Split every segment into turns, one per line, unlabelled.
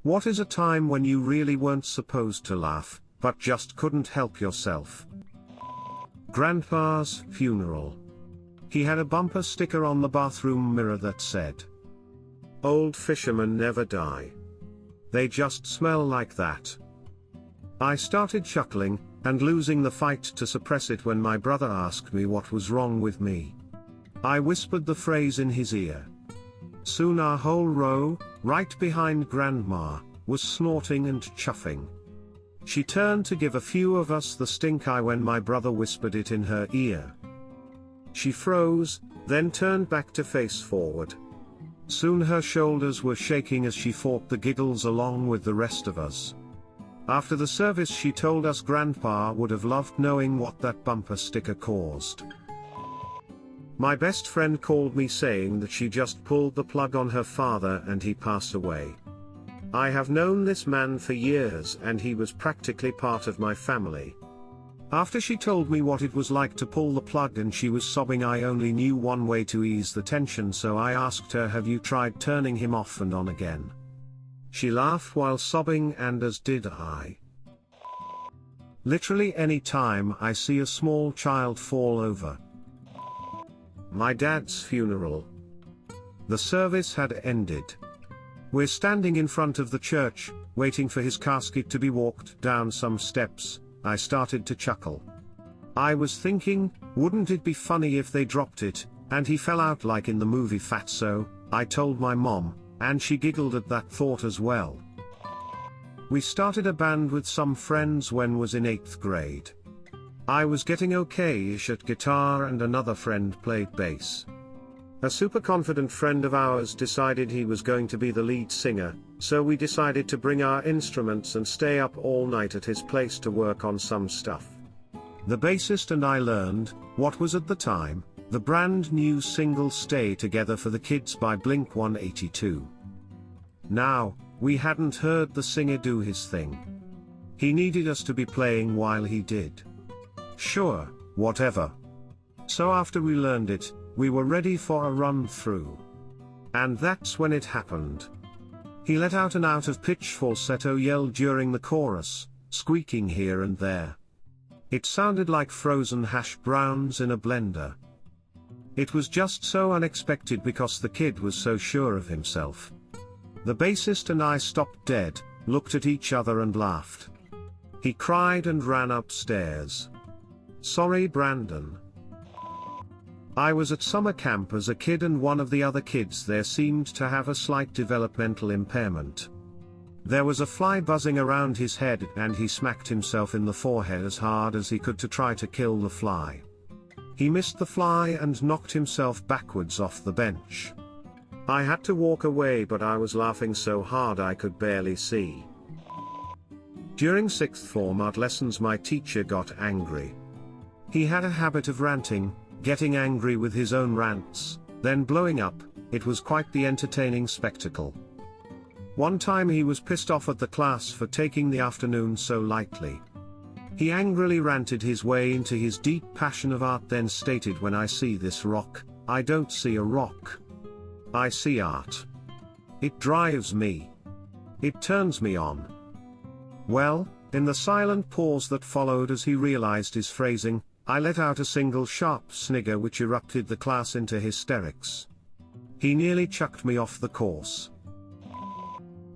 What is a time when you really weren't supposed to laugh, but just couldn't help yourself? Grandpa's funeral. He had a bumper sticker on the bathroom mirror that said, "Old fishermen never die. They just smell like that." I started chuckling, and losing the fight to suppress it when my brother asked me what was wrong with me. I whispered the phrase in his ear. Soon our whole row, right behind Grandma, was snorting and chuffing. She turned to give a few of us the stink eye when my brother whispered it in her ear. She froze, then turned back to face forward. Soon her shoulders were shaking as she fought the giggles along with the rest of us. After the service she told us Grandpa would have loved knowing what that bumper sticker caused. My best friend called me saying that she just pulled the plug on her father and he passed away. I have known this man for years and he was practically part of my family. After she told me what it was like to pull the plug and she was sobbing, I only knew one way to ease the tension, so I asked her, "Have you tried turning him off and on again?" She laughed while sobbing, and as did I. Literally any time I see a small child fall over. My dad's funeral. The service had ended. We're standing in front of the church, waiting for his casket to be walked down some steps. I started to chuckle. I was thinking, wouldn't it be funny if they dropped it, and he fell out like in the movie Fatso? I told my mom, and she giggled at that thought as well. We started a band with some friends when was in 8th grade. I was getting okay-ish at guitar and another friend played bass. A super confident friend of ours decided he was going to be the lead singer, so we decided to bring our instruments and stay up all night at his place to work on some stuff. The bassist and I learned, what was at the time, the brand new single "Stay Together for the Kids" by Blink-182. Now, we hadn't heard the singer do his thing. He needed us to be playing while he did. Sure, whatever. So after we learned it, we were ready for a run-through. And that's when it happened. He let out an out-of-pitch falsetto yell during the chorus, squeaking here and there. It sounded like frozen hash browns in a blender. It was just so unexpected because the kid was so sure of himself. The bassist and I stopped dead, looked at each other and laughed. He cried and ran upstairs. Sorry, Brandon. I was at summer camp as a kid and one of the other kids there seemed to have a slight developmental impairment. There was a fly buzzing around his head and he smacked himself in the forehead as hard as he could to try to kill the fly. He missed the fly and knocked himself backwards off the bench. I had to walk away, but I was laughing so hard I could barely see. During 6th form art lessons my teacher got angry. He had a habit of ranting, getting angry with his own rants, then blowing up. It was quite the entertaining spectacle. One time he was pissed off at the class for taking the afternoon so lightly. He angrily ranted his way into his deep passion of art, then stated, "When I see this rock, I don't see a rock. I see art. It drives me. It turns me on." Well, in the silent pause that followed as he realized his phrasing, I let out a single sharp snigger which erupted the class into hysterics. He nearly chucked me off the course.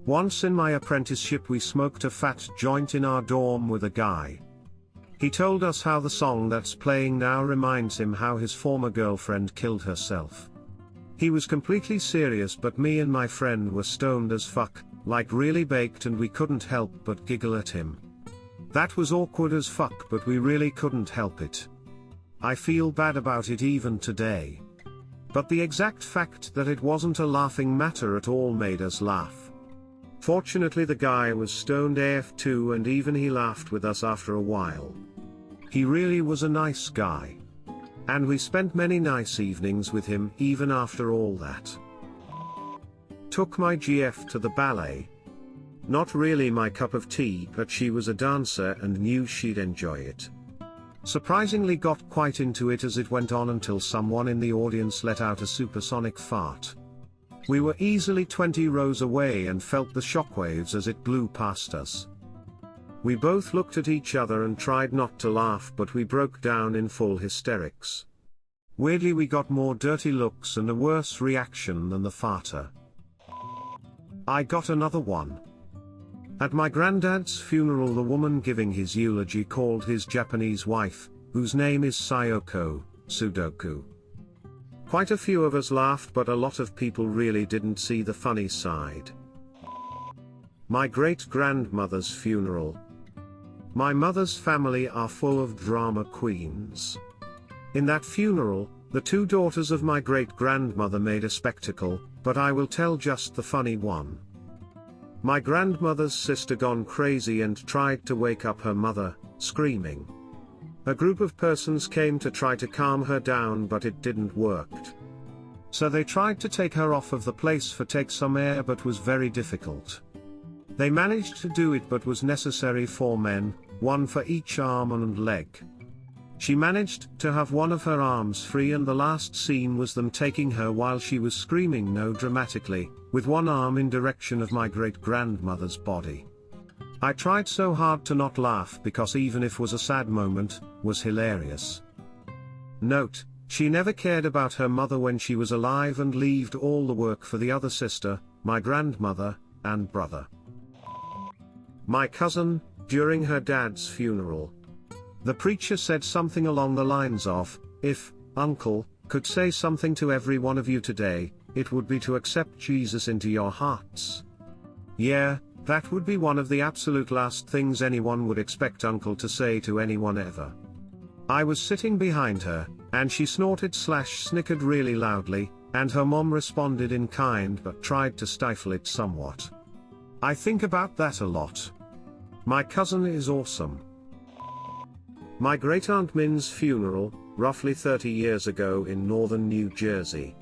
Once in my apprenticeship we smoked a fat joint in our dorm with a guy. He told us how the song that's playing now reminds him how his former girlfriend killed herself. He was completely serious, but me and my friend were stoned as fuck, like really baked, and we couldn't help but giggle at him. That was awkward as fuck, but we really couldn't help it. I feel bad about it even today. But the exact fact that it wasn't a laughing matter at all made us laugh. Fortunately the guy was stoned AF too, and even he laughed with us after a while. He really was a nice guy. And we spent many nice evenings with him even after all that. Took my GF to the ballet. Not really my cup of tea, but she was a dancer and knew she'd enjoy it. Surprisingly got quite into it as it went on, until someone in the audience let out a supersonic fart. We were easily 20 rows away and felt the shockwaves as it blew past us. We both looked at each other and tried not to laugh, but we broke down in full hysterics. Weirdly, we got more dirty looks and a worse reaction than the farter. I got another one. At my granddad's funeral, the woman giving his eulogy called his Japanese wife, whose name is Sayoko, Sudoku. Quite a few of us laughed, but a lot of people really didn't see the funny side. My great-grandmother's funeral. My mother's family are full of drama queens. In that funeral, the two daughters of my great-grandmother made a spectacle, but I will tell just the funny one. My grandmother's sister gone crazy and tried to wake up her mother, screaming. A group of persons came to try to calm her down, but it didn't work. So they tried to take her off of the place for take some air, but was very difficult. They managed to do it, but was necessary 4 men, 1 for each arm and leg. She managed to have one of her arms free, and the last scene was them taking her while she was screaming no dramatically, with one arm in direction of my great-grandmother's body. I tried so hard to not laugh, because even if was a sad moment, was hilarious. Note, she never cared about her mother when she was alive and left all the work for the other sister, my grandmother, and brother. My cousin, during her dad's funeral. The preacher said something along the lines of, "If, Uncle, could say something to every one of you today, it would be to accept Jesus into your hearts." Yeah, that would be one of the absolute last things anyone would expect Uncle to say to anyone ever. I was sitting behind her, and she snorted/snickered really loudly, and her mom responded in kind but tried to stifle it somewhat. I think about that a lot. My cousin is awesome. My great-aunt Min's funeral, roughly 30 years ago in northern New Jersey.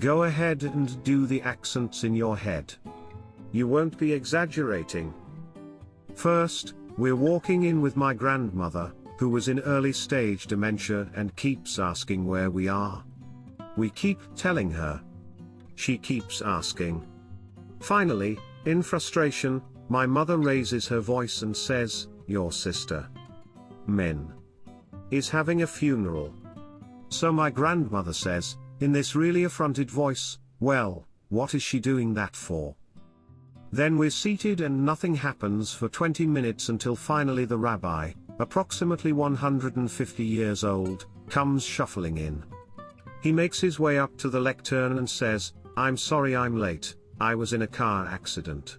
Go ahead and do the accents in your head. You won't be exaggerating. First, we're walking in with my grandmother, who was in early-stage dementia and keeps asking where we are. We keep telling her. She keeps asking. Finally, in frustration, my mother raises her voice and says, "Your sister, Min, is having a funeral." So my grandmother says, in this really affronted voice, "Well, what is she doing that for?" Then we're seated and nothing happens for 20 minutes until finally the rabbi, approximately 150 years old, comes shuffling in. He makes his way up to the lectern and says, "I'm sorry I'm late, I was in a car accident."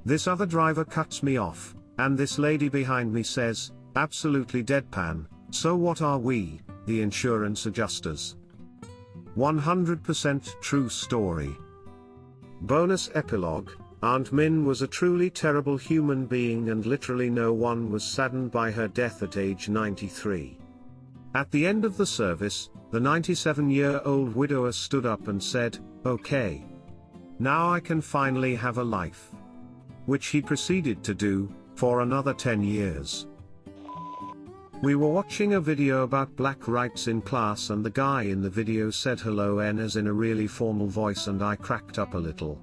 This other driver cuts me off, and this lady behind me says, absolutely deadpan, "So what are we, the insurance adjusters?" 100% true story. Bonus epilogue: Aunt Min was a truly terrible human being, and literally no one was saddened by her death at age 93. At the end of the service, the 97-year-old widower stood up and said, "Okay. Now I can finally have a life." Which he proceeded to do, for another 10 years. We were watching a video about black rights in class, and the guy in the video said hello as in a really formal voice, and I cracked up a little.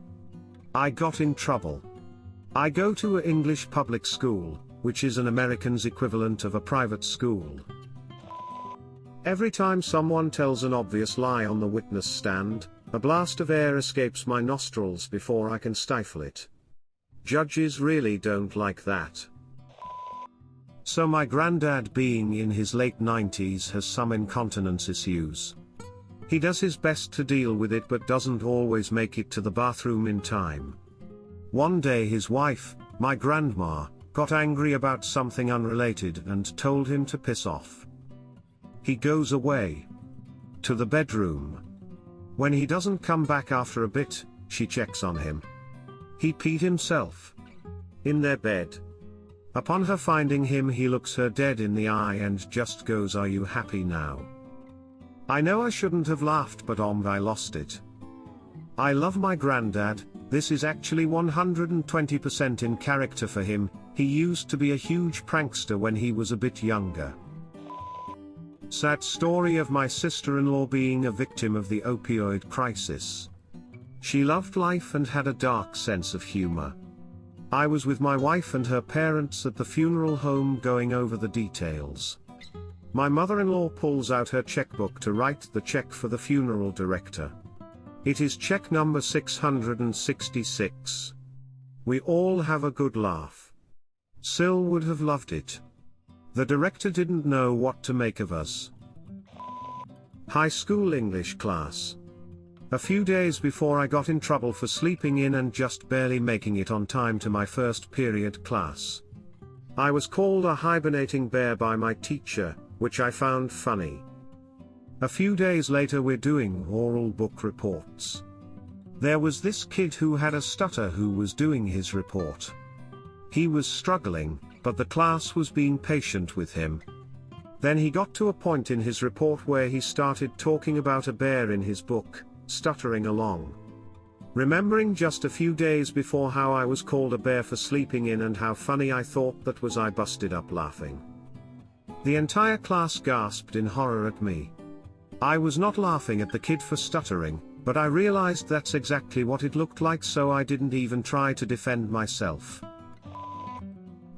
I got in trouble. I go to an English public school, which is an American's equivalent of a private school. Every time someone tells an obvious lie on the witness stand, a blast of air escapes my nostrils before I can stifle it. Judges really don't like that. So my granddad, being in his late 90s, has some incontinence issues. He does his best to deal with it, but doesn't always make it to the bathroom in time. One day his wife, my grandma, got angry about something unrelated and told him to piss off. He goes away to the bedroom. When he doesn't come back after a bit, she checks on him. He peed himself in their bed. Upon her finding him, he looks her dead in the eye and just goes, "Are you happy now?" I know I shouldn't have laughed, but I lost it. I love my granddad. This is actually 120% in character for him. He used to be a huge prankster when he was a bit younger. Sad story of my sister-in-law being a victim of the opioid crisis. She loved life and had a dark sense of humor. I was with my wife and her parents at the funeral home going over the details. My mother-in-law pulls out her checkbook to write the check for the funeral director. It is check number 666. We all have a good laugh. Sil would have loved it. The director didn't know what to make of us. High school English class. A few days before I got in trouble for sleeping in and just barely making it on time to my first period class. I was called a hibernating bear by my teacher, which I found funny. A few days later we're doing oral book reports. There was this kid who had a stutter who was doing his report. He was struggling, but the class was being patient with him. Then he got to a point in his report where he started talking about a bear in his book, stuttering along. Remembering just a few days before how I was called a bear for sleeping in and how funny I thought that was, I busted up laughing. The entire class gasped in horror at me. I was not laughing at the kid for stuttering, but I realized that's exactly what it looked like, so I didn't even try to defend myself.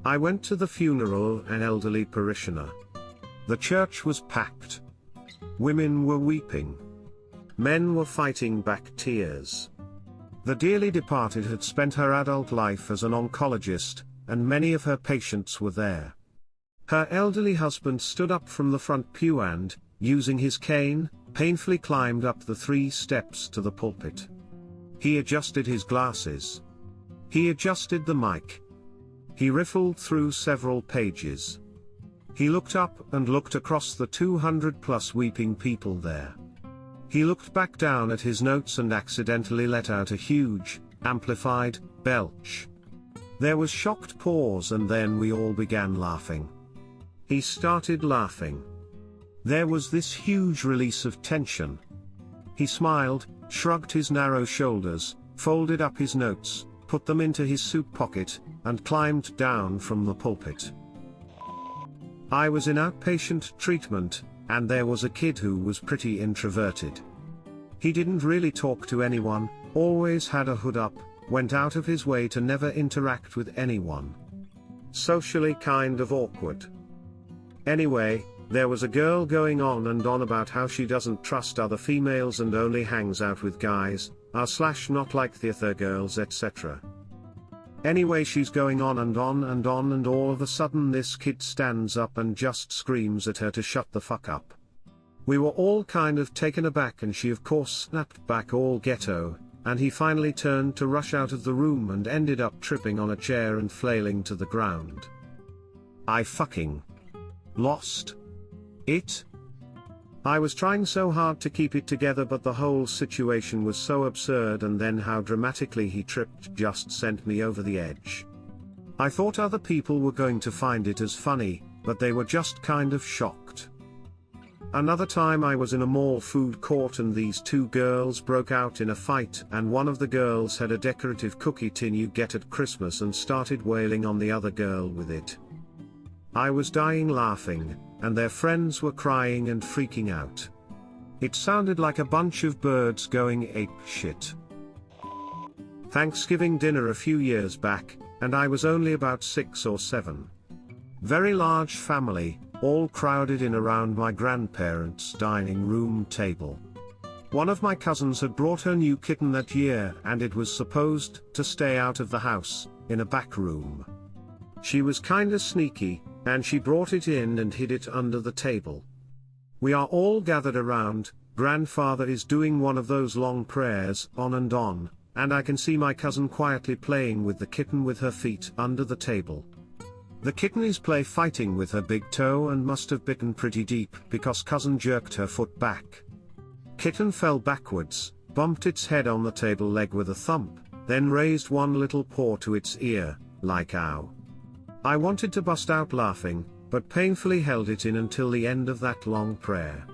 I went to the funeral of an elderly parishioner. The church was packed. Women were weeping. Men were fighting back tears. The dearly departed had spent her adult life as an oncologist, and many of her patients were there. Her elderly husband stood up from the front pew and, using his cane, painfully climbed up the 3 steps to the pulpit. He adjusted his glasses. He adjusted the mic. He riffled through several pages. He looked up and looked across the 200+ weeping people there. He looked back down at his notes and accidentally let out a huge, amplified, belch. There was shocked pause and then we all began laughing. He started laughing. There was this huge release of tension. He smiled, shrugged his narrow shoulders, folded up his notes, put them into his suit pocket, and climbed down from the pulpit. I was in outpatient treatment, and there was a kid who was pretty introverted. He didn't really talk to anyone, always had a hood up, went out of his way to never interact with anyone. Socially kind of awkward. Anyway, there was a girl going on and on about how she doesn't trust other females and only hangs out with guys, not like the other girls, etc. Anyway, she's going on and on and on, and all of a sudden this kid stands up and just screams at her to shut the fuck up. We were all kind of taken aback and she of course snapped back all ghetto, and he finally turned to rush out of the room and ended up tripping on a chair and flailing to the ground. I fucking lost it. I was trying so hard to keep it together, but the whole situation was so absurd, and then how dramatically he tripped just sent me over the edge. I thought other people were going to find it as funny, but they were just kind of shocked. Another time I was in a mall food court and these 2 girls broke out in a fight, and one of the girls had a decorative cookie tin you get at Christmas and started wailing on the other girl with it. I was dying laughing, and their friends were crying and freaking out. It sounded like a bunch of birds going ape shit. Thanksgiving dinner a few years back, and I was only about 6 or 7. Very large family, all crowded in around my grandparents' dining room table. One of my cousins had brought her new kitten that year, and it was supposed to stay out of the house, in a back room. She was kinda sneaky, and she brought it in and hid it under the table. We are all gathered around, grandfather is doing one of those long prayers, on, and I can see my cousin quietly playing with the kitten with her feet under the table. The kitten is play fighting with her big toe and must have bitten pretty deep because cousin jerked her foot back. Kitten fell backwards, bumped its head on the table leg with a thump, then raised one little paw to its ear, like ow. I wanted to bust out laughing, but painfully held it in until the end of that long prayer.